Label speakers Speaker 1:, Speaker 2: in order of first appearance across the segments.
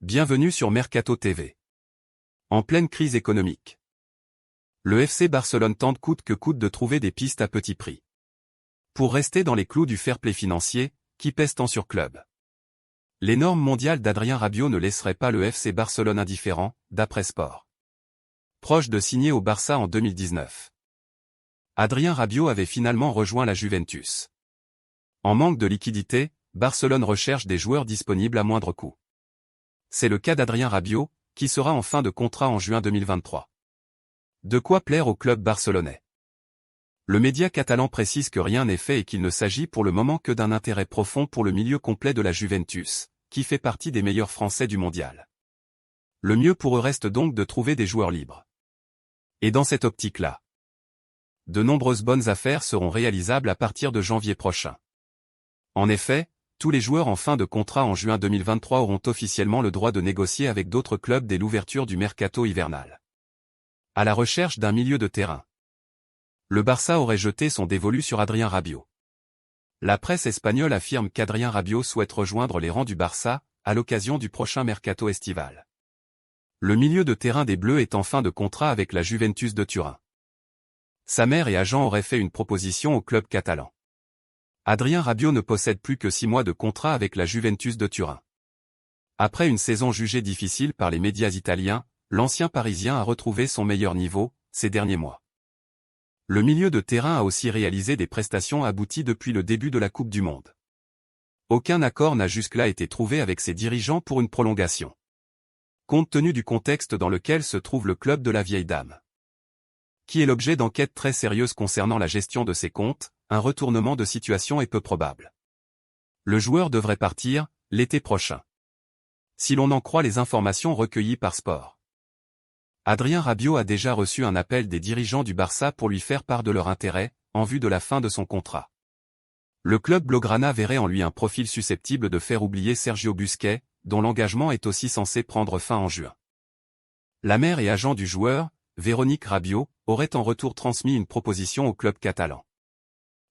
Speaker 1: Bienvenue sur Mercato TV. En pleine crise économique, le FC Barcelone tente coûte que coûte de trouver des pistes à petit prix pour rester dans les clous du fair-play financier, qui pèse tant sur club. Les normes mondiales d'Adrien Rabiot ne laisseraient pas le FC Barcelone indifférent, d'après Sport. Proche de signer au Barça en 2019. Adrien Rabiot avait finalement rejoint la Juventus. En manque de liquidité, Barcelone recherche des joueurs disponibles à moindre coût. C'est le cas d'Adrien Rabiot, qui sera en fin de contrat en juin 2023. De quoi plaire au club barcelonais. Le média catalan précise que rien n'est fait et qu'il ne s'agit pour le moment que d'un intérêt profond pour le milieu complet de la Juventus, qui fait partie des meilleurs Français du mondial. Le mieux pour eux reste donc de trouver des joueurs libres. Et dans cette optique-là, de nombreuses bonnes affaires seront réalisables à partir de janvier prochain. En effet, tous les joueurs en fin de contrat en juin 2023 auront officiellement le droit de négocier avec d'autres clubs dès l'ouverture du mercato hivernal. À la recherche d'un milieu de terrain, le Barça aurait jeté son dévolu sur Adrien Rabiot. La presse espagnole affirme qu'Adrien Rabiot souhaite rejoindre les rangs du Barça, à l'occasion du prochain mercato estival. Le milieu de terrain des Bleus est en fin de contrat avec la Juventus de Turin. Sa mère et agent auraient fait une proposition au club catalan. Adrien Rabiot ne possède plus que 6 mois de contrat avec la Juventus de Turin. Après une saison jugée difficile par les médias italiens, l'ancien Parisien a retrouvé son meilleur niveau, ces derniers mois. Le milieu de terrain a aussi réalisé des prestations abouties depuis le début de la Coupe du Monde. Aucun accord n'a jusque-là été trouvé avec ses dirigeants pour une prolongation. Compte tenu du contexte dans lequel se trouve le club de la vieille dame, qui est l'objet d'enquêtes très sérieuses concernant la gestion de ses comptes, un retournement de situation est peu probable. Le joueur devrait partir, l'été prochain, si l'on en croit les informations recueillies par Sport. Adrien Rabiot a déjà reçu un appel des dirigeants du Barça pour lui faire part de leur intérêt, en vue de la fin de son contrat. Le club blaugrana verrait en lui un profil susceptible de faire oublier Sergio Busquets, dont l'engagement est aussi censé prendre fin en juin. La mère et agent du joueur, Véronique Rabiot, aurait en retour transmis une proposition au club catalan.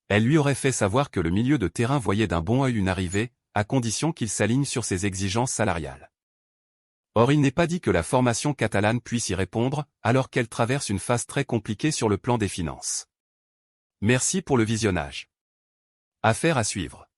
Speaker 1: Elle lui aurait fait savoir que le milieu de terrain voyait d'un bon œil une arrivée, à condition qu'il s'aligne sur ses exigences salariales. Or il n'est pas dit que la formation catalane puisse y répondre, alors qu'elle traverse une phase très compliquée sur le plan des finances. Merci pour le visionnage. Affaire à suivre.